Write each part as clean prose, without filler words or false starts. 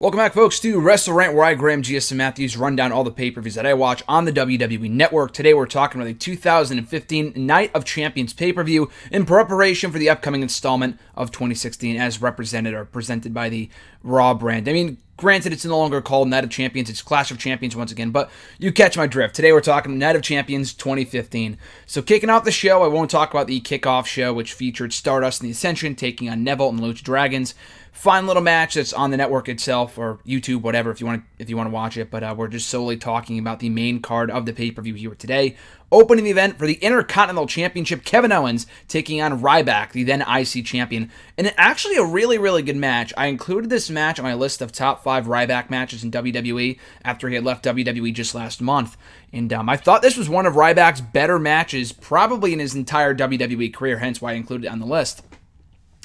Welcome back, folks, to WrestleRant, where I, Graham GSM Matthews, run down all the pay-per-views that I watch on the WWE Network. Today, we're talking about the 2015 Night of Champions pay-per-view in preparation for the upcoming installment of 2016 as represented or presented by the Raw brand. I mean, granted, it's no longer called Night of Champions, it's Clash of Champions once again, but you catch my drift. Today, we're talking Night of Champions 2015. So, kicking off the show, I won't talk about the kickoff show, which featured Stardust and the Ascension taking on Neville and Lucha Dragons. Fine little match that's on the network itself or YouTube, whatever, if you want to watch it. But we're just solely talking about the main card of the pay-per-view here today. Opening the event for the Intercontinental Championship, Kevin Owens taking on Ryback, the then IC champion. And actually a really, really good match. I included this match on my list of top 5 Ryback matches in WWE after he had left WWE just last month. And I thought this was one of Ryback's better matches, probably in his entire WWE career, hence why I included it on the list.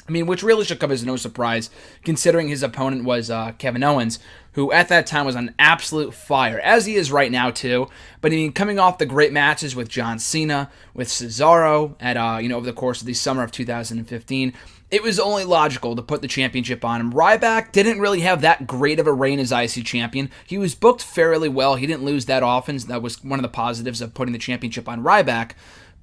I mean, which really should come as no surprise, considering his opponent was Kevin Owens, who at that time was on absolute fire, as he is right now too. But I mean, coming off the great matches with John Cena, with Cesaro at over the course of the summer of 2015, it was only logical to put the championship on him. Ryback didn't really have that great of a reign as IC champion. He was booked fairly well. He didn't lose that often. So that was one of the positives of putting the championship on Ryback.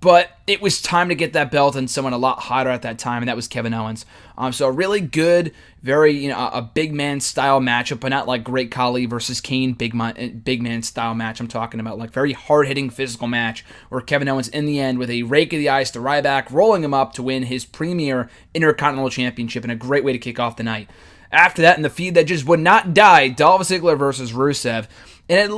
But it was time to get that belt on someone a lot hotter at that time, and that was Kevin Owens. So a really good, very a big man style matchup, but not like Great Khali versus Kane big man style match. I'm talking about like very hard hitting physical match where Kevin Owens in the end with a rake of the ice to Ryback, rolling him up to win his premier Intercontinental Championship, and a great way to kick off the night. After that, in the feud that just would not die, Dolph Ziggler versus Rusev, and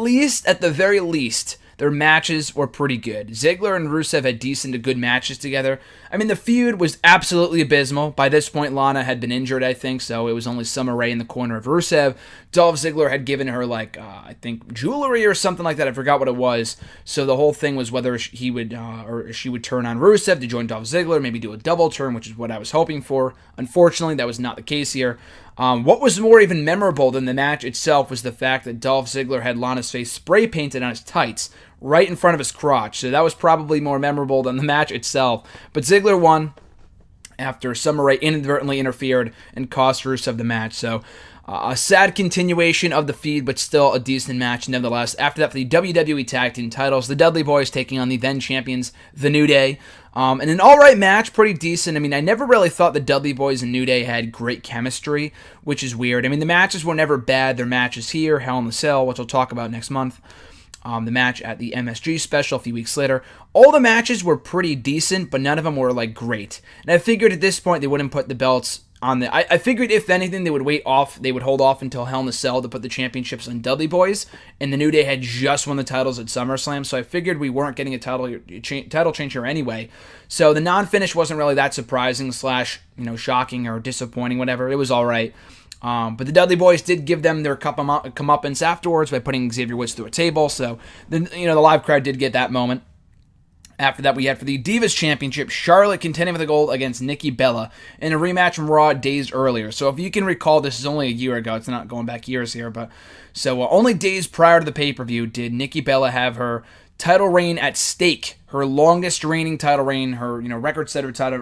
at the very least, their matches were pretty good. Ziggler and Rusev had decent to good matches together. I mean, the feud was absolutely abysmal. By this point, Lana had been injured, I think, so it was only Summer Rae in the corner of Rusev. Dolph Ziggler had given her, I think, jewelry or something like that. I forgot what it was. So the whole thing was whether he would or she would turn on Rusev to join Dolph Ziggler, maybe do a double turn, which is what I was hoping for. Unfortunately, that was not the case here. What was more even memorable than the match itself was the fact that Dolph Ziggler had Lana's face spray painted on his tights right in front of his crotch. So that was probably more memorable than the match itself. But Ziggler won after Summer Rae inadvertently interfered and cost Rusev the match. So a sad continuation of the feud, but still a decent match nevertheless. After that, for the WWE Tag Team titles, the Dudley Boys taking on the then champions, The New Day. And an alright match, pretty decent. I mean, I never really thought the Dudley Boys and New Day had great chemistry, which is weird. I mean, the matches were never bad. Their matches here, Hell in the Cell, which I'll talk about next month. The match at the MSG special a few weeks later. All the matches were pretty decent, but none of them were, great. And I figured at this point they wouldn't put the belts on the... I figured if anything, they would hold off until Hell in the Cell to put the championships on Dudley Boys, and the New Day had just won the titles at SummerSlam, so I figured we weren't getting a title change here anyway. So the non-finish wasn't really that surprising / shocking or disappointing, whatever. It was alright. But the Dudley Boys did give them their comeuppance afterwards by putting Xavier Woods through a table, so the live crowd did get that moment. After that, we had for the Divas Championship, Charlotte contending for the gold against Nikki Bella in a rematch from Raw days earlier. So if you can recall, this is only a year ago. It's not going back years here, but so only days prior to the pay-per-view did Nikki Bella have her title reign at stake, her longest reigning title reign, her record-setting title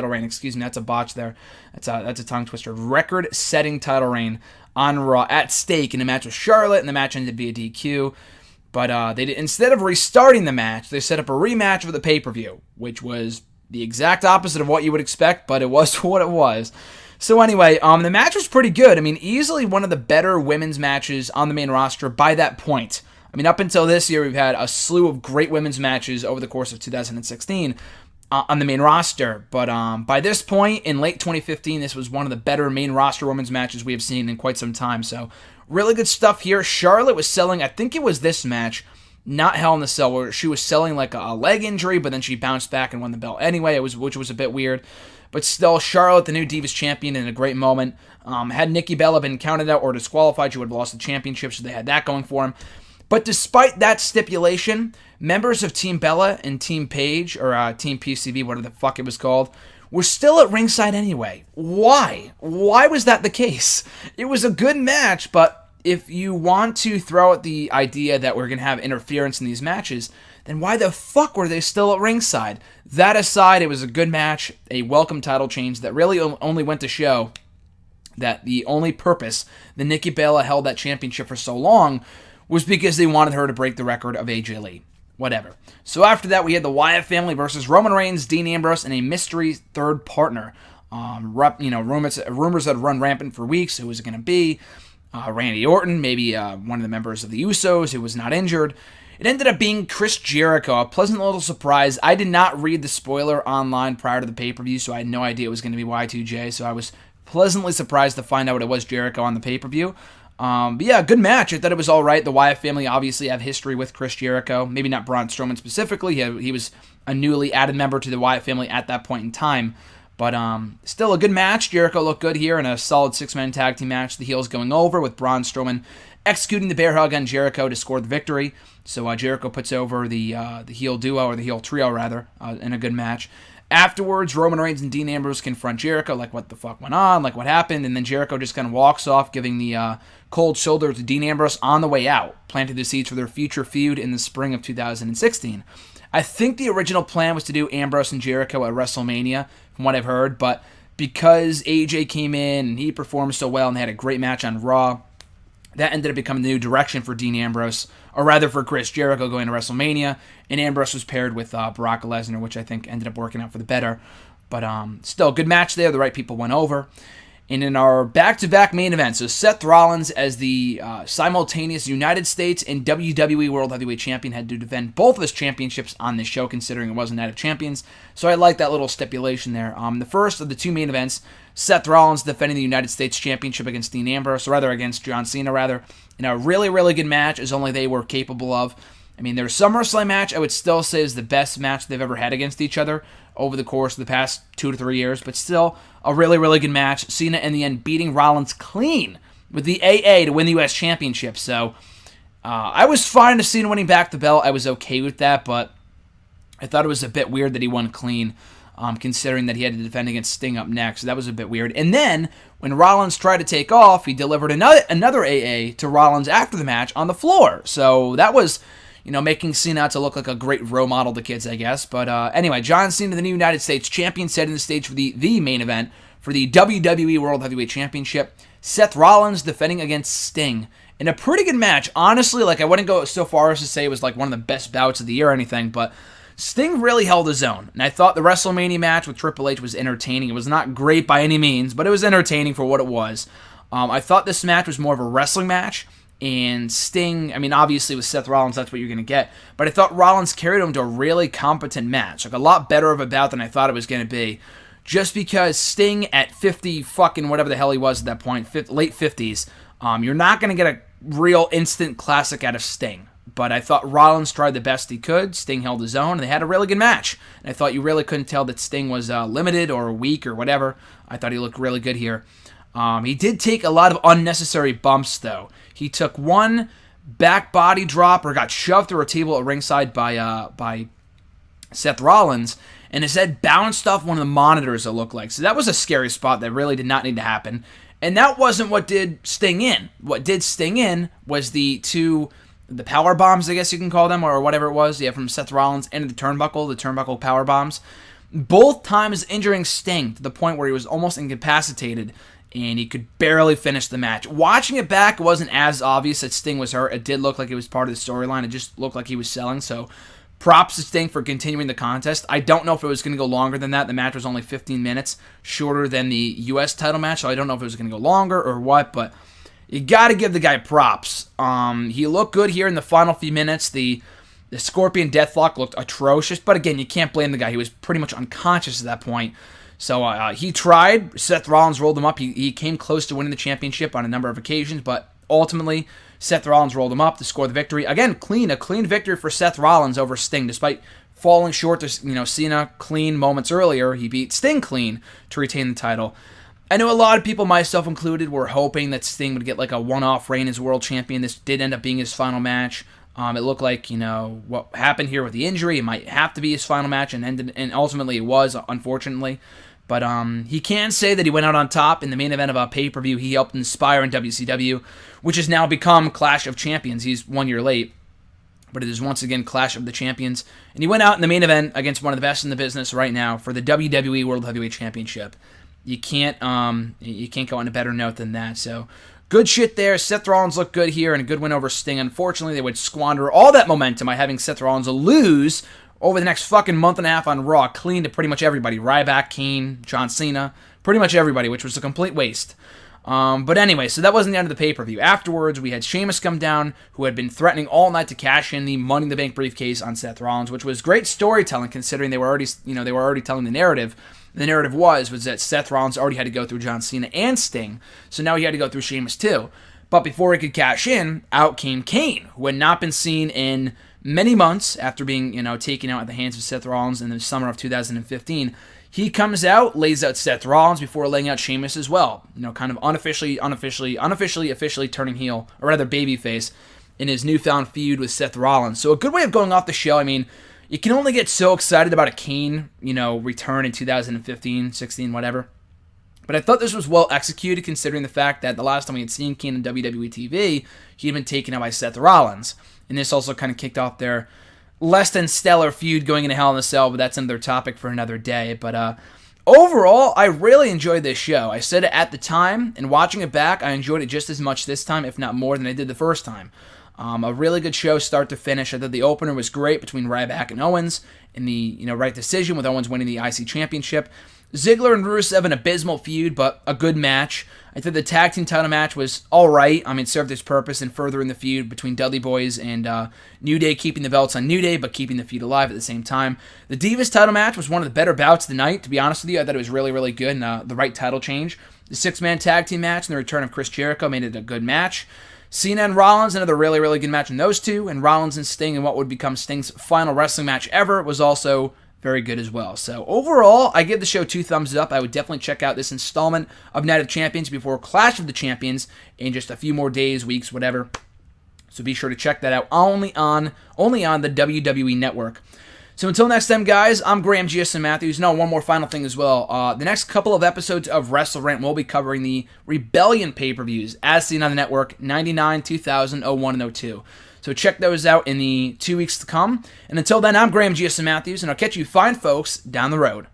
reign. Excuse me, that's a botch there. That's a tongue twister. Record-setting title reign on Raw at stake in a match with Charlotte, and the match ended to be a DQ. But instead of restarting the match, they set up a rematch for the pay-per-view, which was the exact opposite of what you would expect, but it was what it was. So anyway, the match was pretty good. I mean, easily one of the better women's matches on the main roster by that point. I mean, up until this year, we've had a slew of great women's matches over the course of 2016 on the main roster. But by this point, in late 2015, this was one of the better main roster women's matches we have seen in quite some time. So really good stuff here. Charlotte was selling, I think it was this match, not Hell in the Cell, where she was selling like a leg injury, but then she bounced back and won the belt anyway, which was a bit weird. But still, Charlotte, the new Divas champion, in a great moment. Had Nikki Bella been counted out or disqualified, she would have lost the championship, so they had that going for him. But despite that stipulation, members of Team Bella and Team Paige, or Team PCV, whatever the fuck it was called, were still at ringside anyway. Why? Why was that the case? It was a good match, but if you want to throw out the idea that we're going to have interference in these matches, then why the fuck were they still at ringside? That aside, it was a good match, a welcome title change that really only went to show that the only purpose that Nikki Bella held that championship for so long was because they wanted her to break the record of AJ Lee. Whatever. So after that, we had the Wyatt family versus Roman Reigns, Dean Ambrose, and a mystery third partner. Rumors had run rampant for weeks. Who was it going to be? Randy Orton, maybe one of the members of the Usos who was not injured. It ended up being Chris Jericho, a pleasant little surprise. I did not read the spoiler online prior to the pay-per-view, so I had no idea it was going to be Y2J, so I was pleasantly surprised to find out it was Jericho on the pay-per-view. But yeah, good match. I thought it was all right. The Wyatt family obviously have history with Chris Jericho. Maybe not Braun Strowman specifically. He was a newly added member to the Wyatt family at that point in time. But still a good match. Jericho looked good here in a solid six-man tag team match. The heels going over with Braun Strowman executing the bear hug on Jericho to score the victory. So Jericho puts over the heel duo, or the heel trio rather, in a good match. Afterwards, Roman Reigns and Dean Ambrose confront Jericho, like what the fuck went on, like what happened, and then Jericho just kind of walks off, giving the cold shoulder to Dean Ambrose on the way out, planting the seeds for their future feud in the spring of 2016. I think the original plan was to do Ambrose and Jericho at WrestleMania, from what I've heard, but because AJ came in and he performed so well and they had a great match on Raw, that ended up becoming the new direction for Dean Ambrose, or rather for Chris Jericho going to WrestleMania, and Ambrose was paired with Brock Lesnar, which I think ended up working out for the better. But still, good match there. The right people went over. And in our back-to-back main event, so Seth Rollins as the simultaneous United States and WWE World Heavyweight Champion had to defend both of his championships on this show, considering it was a Night of Champions. So I like that little stipulation there. The first of the two main events, Seth Rollins defending the United States Championship against Dean Ambrose, or rather against John Cena, in a really, really good match, as only they were capable of. I mean, their SummerSlam match, I would still say, is the best match they've ever had against each other over the course of the past 2 to 3 years, but still a really, really good match. Cena, in the end, beating Rollins clean with the AA to win the U.S. Championship. So I was fine with Cena winning back the belt. I was okay with that, but I thought it was a bit weird that he won clean, considering that he had to defend against Sting up next. So that was a bit weird. And then, when Rollins tried to take off, he delivered another AA to Rollins after the match on the floor. So that was, making Cena out to look like a great role model to kids, I guess. But anyway, John Cena, the new United States Champion, setting the stage for the main event for the WWE World Heavyweight Championship. Seth Rollins defending against Sting in a pretty good match. Honestly, I wouldn't go so far as to say it was one of the best bouts of the year or anything, but Sting really held his own. And I thought the WrestleMania match with Triple H was entertaining. It was not great by any means, but it was entertaining for what it was. I thought this match was more of a wrestling match. And Sting, obviously with Seth Rollins, that's what you're going to get. But I thought Rollins carried him to a really competent match. A lot better of a bout than I thought it was going to be. Just because Sting at 50 fucking whatever the hell he was at that point, late 50s, you're not going to get a real instant classic out of Sting. But I thought Rollins tried the best he could. Sting held his own, and they had a really good match. And I thought you really couldn't tell that Sting was limited or weak or whatever. I thought he looked really good here. He did take a lot of unnecessary bumps, though. He took one back body drop, or got shoved through a table at ringside by Seth Rollins, and his head bounced off one of the monitors, it looked like. So that was a scary spot that really did not need to happen. And that wasn't what did Sting in. What did Sting in was the power bombs, I guess you can call them, or whatever it was, from Seth Rollins into the turnbuckle power bombs. Both times injuring Sting to the point where he was almost incapacitated, and he could barely finish the match. Watching it back, it wasn't as obvious that Sting was hurt. It did look like it was part of the storyline. It just looked like he was selling, so props to Sting for continuing the contest. I don't know if it was going to go longer than that. The match was only 15 minutes, shorter than the U.S. title match, so I don't know if it was going to go longer or what, but you got to give the guy props. He looked good here in the final few minutes. The Scorpion Deathlock looked atrocious, but again, you can't blame the guy. He was pretty much unconscious at that point. So he tried. Seth Rollins rolled him up. He came close to winning the championship on a number of occasions, but ultimately Seth Rollins rolled him up to score the victory. Again, a clean victory for Seth Rollins over Sting, despite falling short to Cena clean moments earlier. He beat Sting clean to retain the title. I know a lot of people, myself included, were hoping that Sting would get a one-off reign as world champion. This did end up being his final match. It looked like, what happened here with the injury, it might have to be his final match, and ultimately it was, unfortunately. But he can say that he went out on top in the main event of a pay-per-view he helped inspire in WCW, which has now become Clash of Champions. He's 1 year late, but it is once again Clash of the Champions. And he went out in the main event against one of the best in the business right now for the WWE World Heavyweight Championship. you can't go on a better note than that. So good shit there. Seth Rollins looked good here and a good win over Sting. Unfortunately, they would squander all that momentum by having Seth Rollins lose over the next fucking month and a half on Raw, clean to pretty much everybody. Ryback, Kane, John Cena, pretty much everybody, which was a complete waste. But anyway, so that wasn't the end of the pay-per-view. Afterwards, we had Sheamus come down, who had been threatening all night to cash in the Money in the Bank briefcase on Seth Rollins, which was great storytelling considering they were already telling the narrative. The narrative was that Seth Rollins already had to go through John Cena and Sting, so now he had to go through Sheamus too. But before he could cash in, out came Kane, who had not been seen in many months after being, taken out at the hands of Seth Rollins in the summer of 2015. He comes out, lays out Seth Rollins before laying out Sheamus as well. Kind of officially turning heel, or rather babyface, in his newfound feud with Seth Rollins. So a good way of going off the show. I mean, you can only get so excited about a Kane, return in 2015, 16, whatever. But I thought this was well executed considering the fact that the last time we had seen Kane on WWE TV, he had been taken out by Seth Rollins. And this also kind of kicked off their less than stellar feud going into Hell in a Cell, but that's another topic for another day. But overall, I really enjoyed this show. I said it at the time, and watching it back, I enjoyed it just as much this time, if not more than I did the first time. A really good show start to finish. I thought the opener was great between Ryback and Owens in the right decision with Owens winning the IC Championship. Ziggler and Rusev, an abysmal feud, but a good match. I thought the tag team title match was all right. I mean, it served its purpose in furthering the feud between Dudley Boys and New Day, keeping the belts on New Day, but keeping the feud alive at the same time. The Divas title match was one of the better bouts of the night, to be honest with you. I thought it was really, really good and the right title change. The six-man tag team match and the return of Chris Jericho made it a good match. Cena and Rollins, another really, really good match in those two, and Rollins and Sting in what would become Sting's final wrestling match ever was also very good as well. So overall, I give the show 2 thumbs up. I would definitely check out this installment of Night of Champions before Clash of the Champions in just a few more days, weeks, whatever. So be sure to check that out only on the WWE Network. So until next time, guys, I'm Graham GSM Matthews. No, one more final thing as well. The next couple of episodes of WrestleRant will be covering the Rebellion pay-per-views as seen on the network, 99, 2000, 01, and 02. So check those out in the 2 weeks to come. And until then, I'm Graham GSM Matthews, and I'll catch you fine folks down the road.